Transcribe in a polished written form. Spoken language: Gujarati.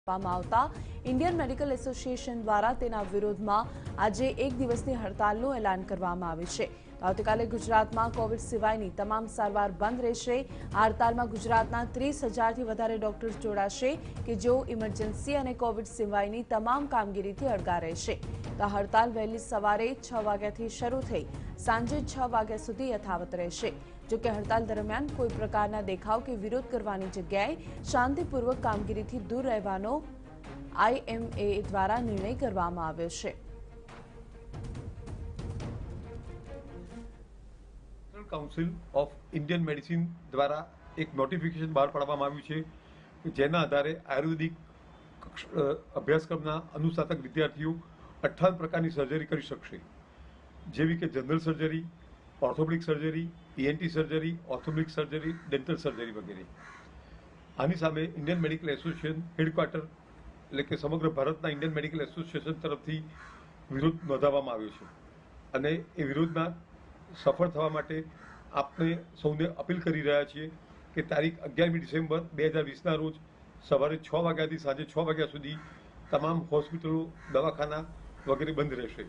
આવતા ઇન્ડિયન મેડિકલ એસોસિએશન દ્વારા તેના વિરોધમાં આજે એક દિવસની હડતાલનું એલાન કરવામાં આવ્યું છે। આવતીકાલે ગુજરાતમાં કોવિડ સિવાયની તમામ સારવાર બંધ રહેશે। આ હડતાલમાં ગુજરાતના 30,000થી વધારે ડોક્ટર્સ જોડાશે કે જેઓ ઇમરજન્સી અને કોવિડ સિવાયની તમામ કામગીરીથી અળગા રહેશે। આ હડતાલ વહેલી સવારે 6 વાગ્યાથી શરૂ થઈ સાંજે 6 વાગ્યા સુધી યથાવત રહેશે। જો કે હડતાલ દરમિયાન કોઈ પ્રકારના દેખાવ કે વિરોધ કરવાની જગ્યાએ શાંતિપૂર્વક કામગીરીથી દૂર રહેવાનો IMA દ્વારા નિર્ણય કરવામાં આવ્યો છે। કાઉન્સિલ ઓફ ઇન્ડિયન મેડિસિન દ્વારા એક નોટિફિકેશન બહાર પાડવામાં આવ્યું છે કે જેના આધારે આયુર્વેદિક અભ્યાસક્રમના અનુસ્નાતક વિદ્યાર્થીઓ 58 પ્રકારની સર્જરી કરી શકશે, જેવી કે general surgery, orthopaedic surgery, ENT surgery, orthopaedic surgery, dental surgery વગેરે। આની સામે ઇન્ડિયન મેડિકલ એસોસિએશન હેડક્વાર્ટર એટલે કે સમગ્ર ભારતના ઇન્ડિયન મેડિકલ એસોસિએશન તરફથી વિરોધ નોંધાવવામાં આવ્યો છે અને એ વિરોધમાં સફળ થવા માટે આપણે સૌને અપીલ કરી રહ્યા છીએ કે તારીખ 11મી ડિસેમ્બર 2020ના રોજ સવારે 6 વાગ્યાથી સાંજે 6 વાગ્યા સુધી તમામ હોસ્પિટલો, દવાખાના વગેરે બંધ રહેશે।